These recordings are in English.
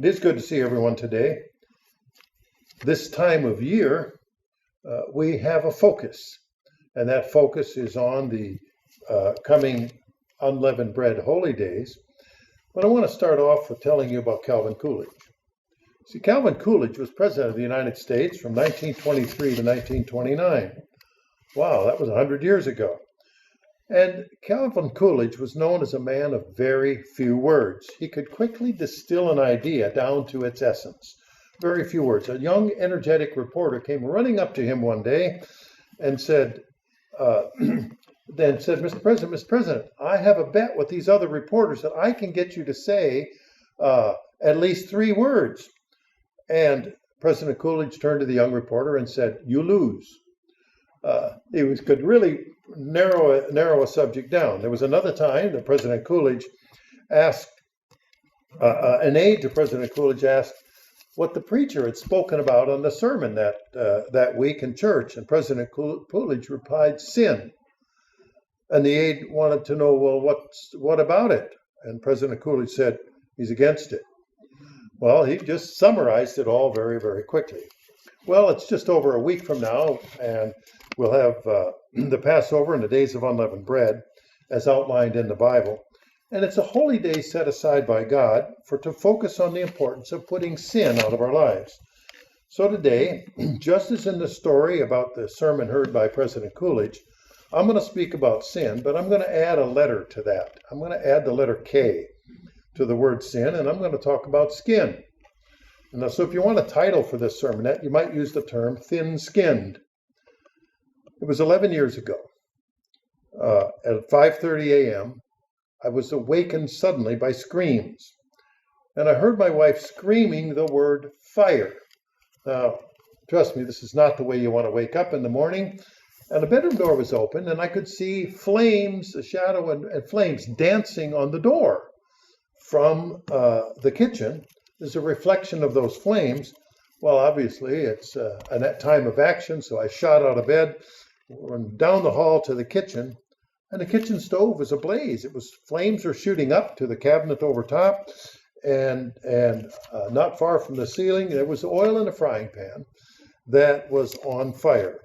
It is good to see everyone today. This time of year, we have a focus, and that focus is on the coming unleavened bread holy days. But I want to start off with telling you about Calvin Coolidge. See, Calvin Coolidge was president of the United States from 1923 to 1929. Wow, that was 100 years ago. And Calvin Coolidge was known as a man of very few words. He could quickly distill an idea down to its essence. Very few words. A young, energetic reporter came running up to him one day and said, Mr. President, I have a bet with these other reporters that I can get you to say at least 3 words. And President Coolidge turned to the young reporter and said, "You lose." He could really narrow a subject down. There was another time that President Coolidge asked, an aide to President Coolidge asked what the preacher had spoken about on the sermon that week in church, and President Coolidge replied, "Sin." And the aide wanted to know, well, what about it? And President Coolidge said, "He's against it." Well, he just summarized it all very, very quickly. Well, it's just over a week from now, and we'll have the Passover and the Days of Unleavened Bread, as outlined in the Bible. And it's a holy day set aside by God to focus on the importance of putting sin out of our lives. So today, just as in the story about the sermon heard by President Coolidge, I'm going to speak about sin, but I'm going to add a letter to that. I'm going to add the letter K to the word sin, and I'm going to talk about skin. And so if you want a title for this sermonette, you might use the term thin-skinned. It was 11 years ago. At 5:30 a.m., I was awakened suddenly by screams. And I heard my wife screaming the word fire. Now, trust me, this is not the way you want to wake up in the morning. And the bedroom door was open, and I could see flames, a shadow and flames dancing on the door from the kitchen. There's a reflection of those flames. Well, obviously, it's a time of action, so I shot out of bed, went down the hall to the kitchen, and the kitchen stove was ablaze. Flames were shooting up to the cabinet over top, and not far from the ceiling, there was oil in a frying pan that was on fire.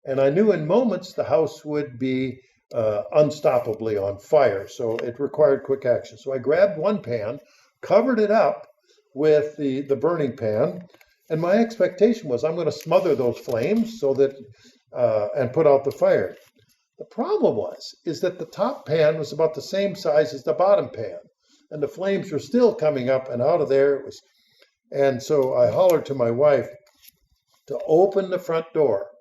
And I knew in moments the house would be unstoppably on fire, so it required quick action. So I grabbed one pan, covered it up with the burning pan, and my expectation was I'm going to smother those flames so that and put out the fire. The problem is that the top pan was about the same size as the bottom pan, and the flames were still coming up and out of there. And so I hollered to my wife to open the front door,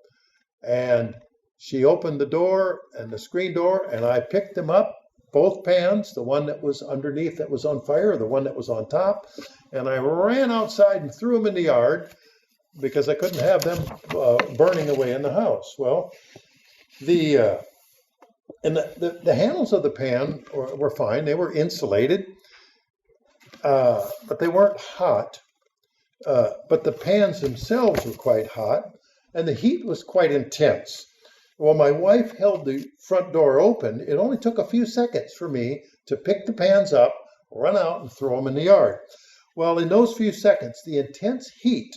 and she opened the door and the screen door, and I picked them up, both pans, the one that was underneath that was on fire, the one that was on top, and I ran outside and threw them in the yard because I couldn't have them burning away in the house. Well, the handles of the pan were fine. They were insulated, but they weren't hot. But the pans themselves were quite hot, and the heat was quite intense. While my wife held the front door open, it only took a few seconds for me to pick the pans up, run out, and throw them in the yard. Well, in those few seconds, the intense heat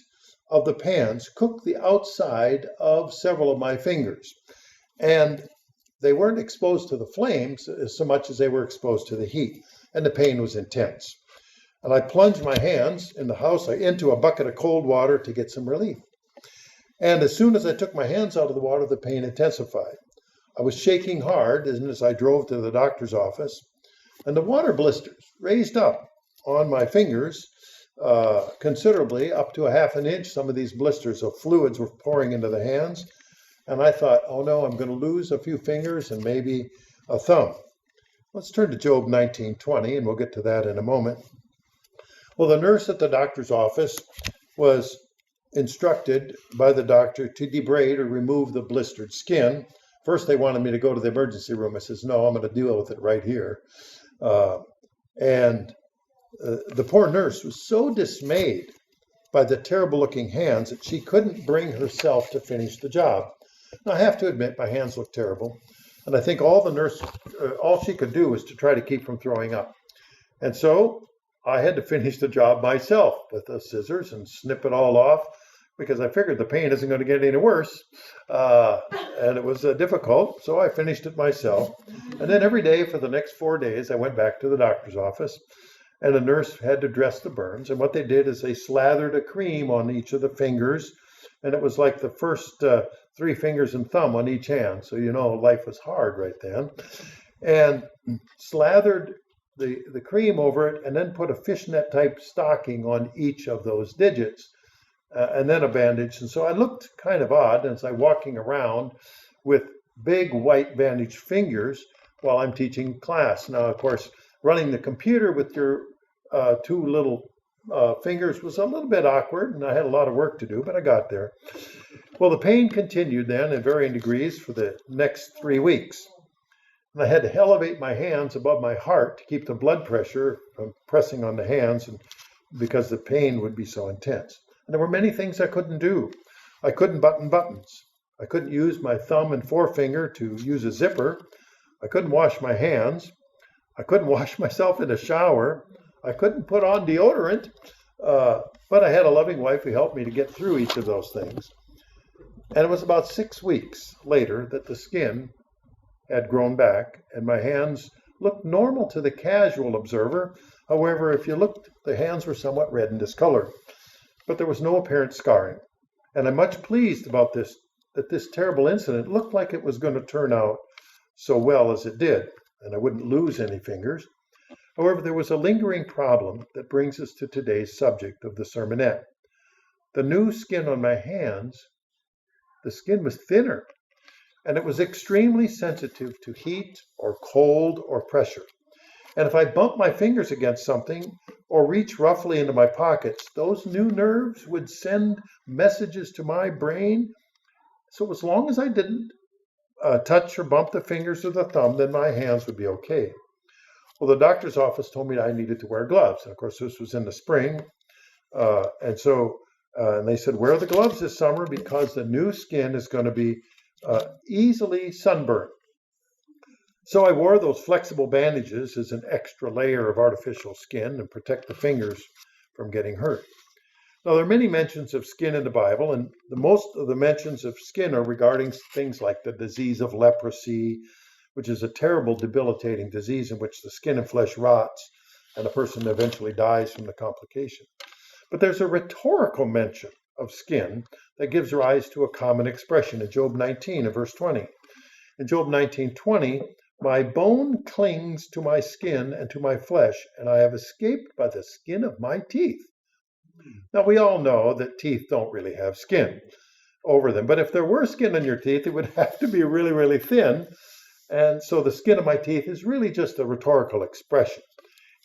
of the pans cooked the outside of several of my fingers. And they weren't exposed to the flames so much as they were exposed to the heat, and the pain was intense. And I plunged my hands in the house into a bucket of cold water to get some relief. And as soon as I took my hands out of the water, the pain intensified. I was shaking hard as I drove to the doctor's office, and the water blisters raised up on my fingers considerably, up to a half an inch. Some of these blisters of fluids were pouring into the hands. And I thought, oh no, I'm going to lose a few fingers and maybe a thumb. Let's turn to Job 19:20, and we'll get to that in a moment. Well, the nurse at the doctor's office was instructed by the doctor to debride or remove the blistered skin. First, they wanted me to go to the emergency room. I says, no, I'm going to deal with it right here. And the poor nurse was so dismayed by the terrible-looking hands that she couldn't bring herself to finish the job. Now, I have to admit, my hands looked terrible, and I think all she could do was to try to keep from throwing up. And so I had to finish the job myself with the scissors and snip it all off because I figured the pain isn't going to get any worse. Uh, and it was difficult, so I finished it myself. And then every day for the next 4 days, I went back to the doctor's office, and the nurse had to dress the burns. And what they did is they slathered a cream on each of the fingers, and it was like the first 3 fingers and thumb on each hand. So life was hard right then. And slathered the cream over it, and then put a fishnet type stocking on each of those digits, and then a bandage. And so I looked kind of odd as I walking around with big white bandaged fingers while I'm teaching class. Now, of course, running the computer with your 2 little fingers was a little bit awkward, and I had a lot of work to do, but I got there. Well, the pain continued then in varying degrees for the next 3 weeks. And I had to elevate my hands above my heart to keep the blood pressure from pressing on the hands, and because the pain would be so intense. And there were many things I couldn't do. I couldn't button buttons. I couldn't use my thumb and forefinger to use a zipper. I couldn't wash my hands. I couldn't wash myself in a shower. I couldn't put on deodorant. But I had a loving wife who helped me to get through each of those things. And it was about 6 weeks later that the skin had grown back, and my hands looked normal to the casual observer. However, if you looked, the hands were somewhat red and discolored, but there was no apparent scarring. And I'm much pleased about this, that this terrible incident looked like it was going to turn out so well as it did, and I wouldn't lose any fingers. However, there was a lingering problem that brings us to today's subject of the sermonette. The new skin on my hands, the skin was thinner, and it was extremely sensitive to heat or cold or pressure. And if I bumped my fingers against something or reached roughly into my pockets, those new nerves would send messages to my brain. So as long as I didn't touch or bump the fingers or the thumb, then my hands would be okay. Well, the doctor's office told me I needed to wear gloves. And of course, this was in the spring. And they said, wear the gloves this summer because the new skin is going to be easily sunburned. So I wore those flexible bandages as an extra layer of artificial skin and protect the fingers from getting hurt. Now, there are many mentions of skin in the Bible, and most of the mentions of skin are regarding things like the disease of leprosy, which is a terrible, debilitating disease in which the skin and flesh rots, and a person eventually dies from the complication. But there's a rhetorical mention of skin that gives rise to a common expression in Job 19 and verse 20. In Job 19:20, my bone clings to my skin and to my flesh, and I have escaped by the skin of my teeth. Now, we all know that teeth don't really have skin over them, but if there were skin on your teeth, it would have to be really, really thin. And so the skin of my teeth is really just a rhetorical expression.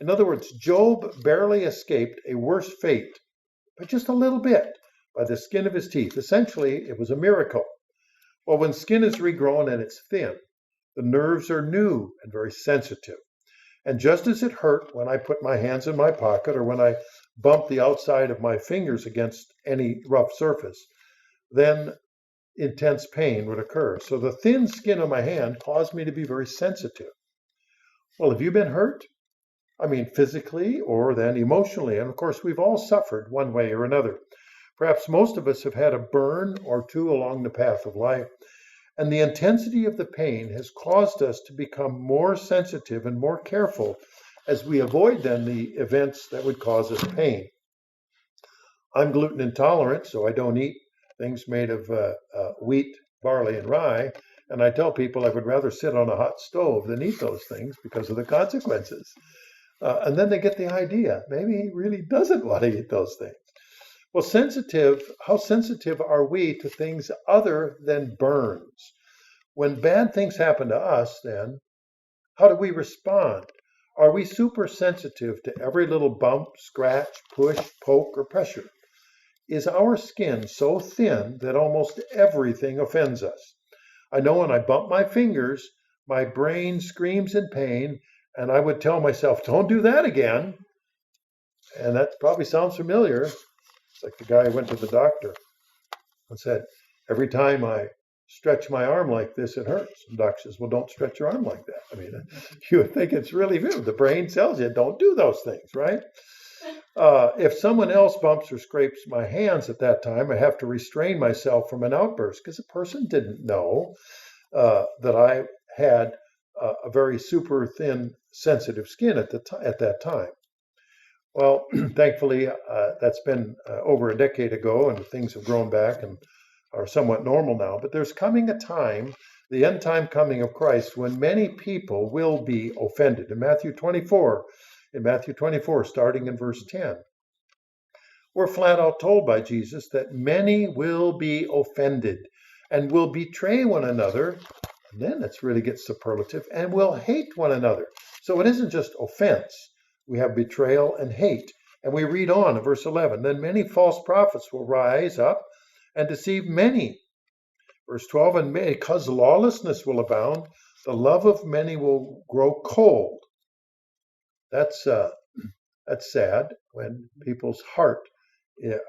In other words, Job barely escaped a worse fate, but just a little bit, by the skin of his teeth. Essentially, it was a miracle. Well, when skin is regrown and it's thin, the nerves are new and very sensitive. And just as it hurt when I put my hands in my pocket or when I bumped the outside of my fingers against any rough surface, then intense pain would occur. So the thin skin on my hand caused me to be very sensitive. Well, have you been hurt? I mean, physically or then emotionally. And of course, we've all suffered one way or another. Perhaps most of us have had a burn or two along the path of life. And the intensity of the pain has caused us to become more sensitive and more careful as we avoid then the events that would cause us pain. I'm gluten intolerant, so I don't eat things made of wheat, barley, and rye. And I tell people I would rather sit on a hot stove than eat those things because of the consequences. And then they get the idea. Maybe he really doesn't want to eat those things. Well, how sensitive are we to things other than burns? When bad things happen to us, then, how do we respond? Are we super sensitive to every little bump, scratch, push, poke, or pressure? Is our skin so thin that almost everything offends us? I know when I bump my fingers, my brain screams in pain, and I would tell myself, don't do that again. And that probably sounds familiar. It's like the guy who went to the doctor and said, every time I stretch my arm like this, it hurts. And the doctor says, well, don't stretch your arm like that. I mean, you would think it's really real. The brain tells you, don't do those things, right? If someone else bumps or scrapes my hands at that time, I have to restrain myself from an outburst because the person didn't know that I had a very super thin, sensitive skin at that time. Well, thankfully, that's been over a decade ago, and things have grown back and are somewhat normal now. But there's coming a time, the end time coming of Christ, when many people will be offended. In Matthew 24, starting in verse 10, we're flat out told by Jesus that many will be offended and will betray one another. And then it really gets superlative, and will hate one another. So it isn't just offense. We have betrayal and hate. And we read on in verse 11, then many false prophets will rise up and deceive many. Verse 12, and because lawlessness will abound, the love of many will grow cold. That's sad when people's heart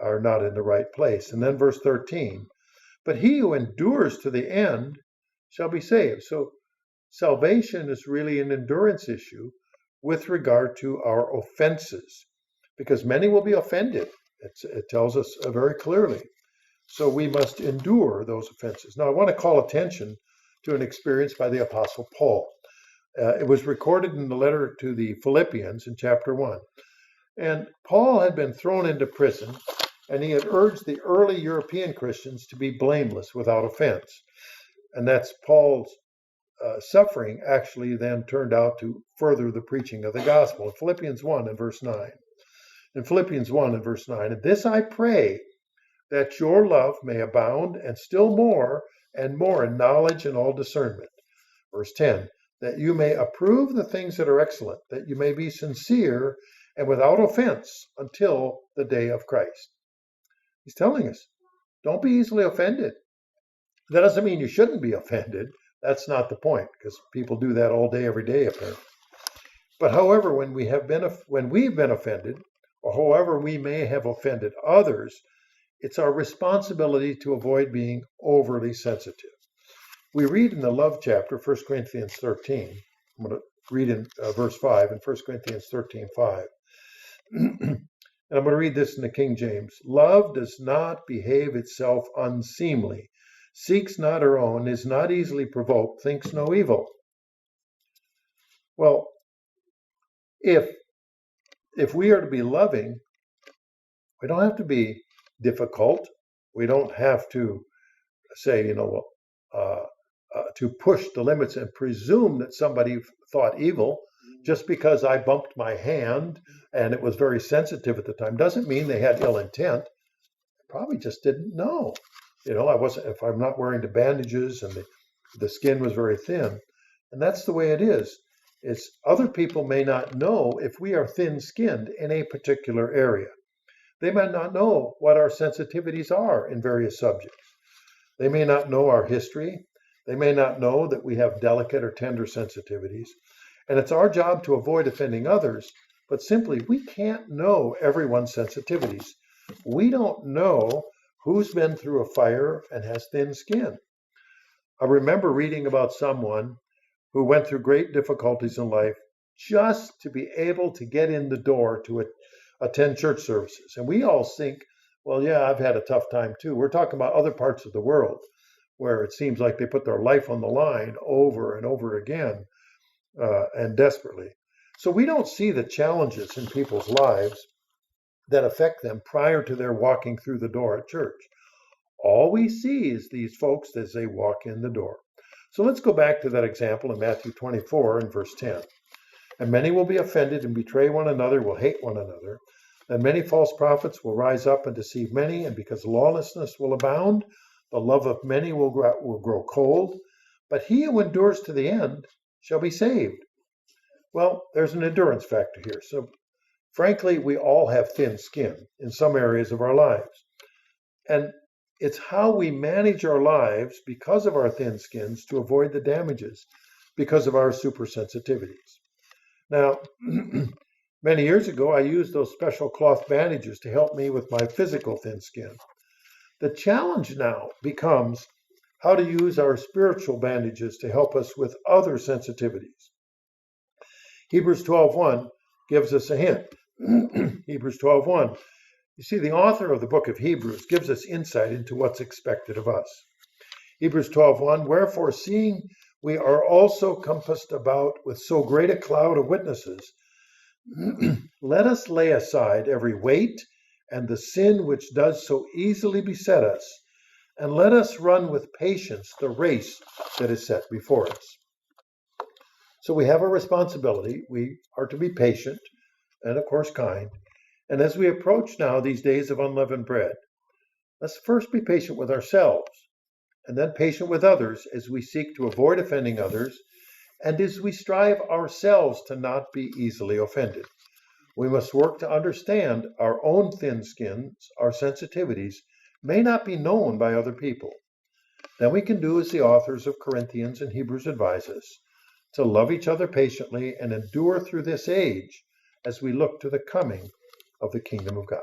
are not in the right place. And then verse 13, but he who endures to the end shall be saved. So salvation is really an endurance issue with regard to our offenses, because many will be offended. It tells us very clearly. So we must endure those offenses. Now, I want to call attention to an experience by the Apostle Paul. It was recorded in the letter to the Philippians in chapter 1. And Paul had been thrown into prison, and he had urged the early European Christians to be blameless without offense. And that's Paul's suffering actually then turned out to further the preaching of the gospel. In Philippians 1 and verse 9. In Philippians 1 and verse 9, and this I pray, that your love may abound and still more and more in knowledge and all discernment. Verse 10, that you may approve the things that are excellent, that you may be sincere and without offense until the day of Christ. He's telling us, don't be easily offended. That doesn't mean you shouldn't be offended. That's not the point, because people do that all day, every day, apparently. But however, when we've been offended, or however we may have offended others, it's our responsibility to avoid being overly sensitive. We read in the love chapter, 1 Corinthians 13. I'm going to read in verse 5 in 1 Corinthians 13:5. And I'm going to read this in the King James. Love does not behave itself unseemly, seeks not her own, is not easily provoked, thinks no evil. Well, if we are to be loving, we don't have to be difficult. We don't have to say, to push the limits and presume that somebody thought evil. Just because I bumped my hand and it was very sensitive at the time doesn't mean they had ill intent. They probably just didn't know. If I'm not wearing the bandages and the skin was very thin. And that's the way it is. It's other people may not know if we are thin-skinned in a particular area. They may not know what our sensitivities are in various subjects. They may not know our history. They may not know that we have delicate or tender sensitivities. And it's our job to avoid offending others, but simply we can't know everyone's sensitivities. We don't know who's been through a fire and has thin skin. I remember reading about someone who went through great difficulties in life just to be able to get in the door to attend church services. And we all think, well, yeah, I've had a tough time too. We're talking about other parts of the world where it seems like they put their life on the line over and over again and desperately. So we don't see the challenges in people's lives that affect them prior to their walking through the door at church. All we see is these folks as they walk in the door. So let's go back to that example in Matthew 24 and verse 10. And many will be offended and betray one another, will hate one another. And many false prophets will rise up and deceive many, and because lawlessness will abound, the love of many will grow cold. But he who endures to the end shall be saved. Well, there's an endurance factor here. So frankly, we all have thin skin in some areas of our lives. And it's how we manage our lives because of our thin skins to avoid the damages because of our supersensitivities. Now, many years ago, I used those special cloth bandages to help me with my physical thin skin. The challenge now becomes how to use our spiritual bandages to help us with other sensitivities. Hebrews 12:1 gives us a hint. Hebrews 12:1. You see, the author of the book of Hebrews gives us insight into what's expected of us. Hebrews 12:1, wherefore, seeing we are also compassed about with so great a cloud of witnesses, let us lay aside every weight and the sin which does so easily beset us, and let us run with patience the race that is set before us. So we have a responsibility. We are to be patient and, of course, kind. And as we approach now these days of unleavened bread, let's first be patient with ourselves, and then patient with others as we seek to avoid offending others, and as we strive ourselves to not be easily offended. We must work to understand our own thin skins, our sensitivities, may not be known by other people. Then we can do as the authors of Corinthians and Hebrews advise us, to love each other patiently and endure through this age as we look to the coming of the kingdom of God.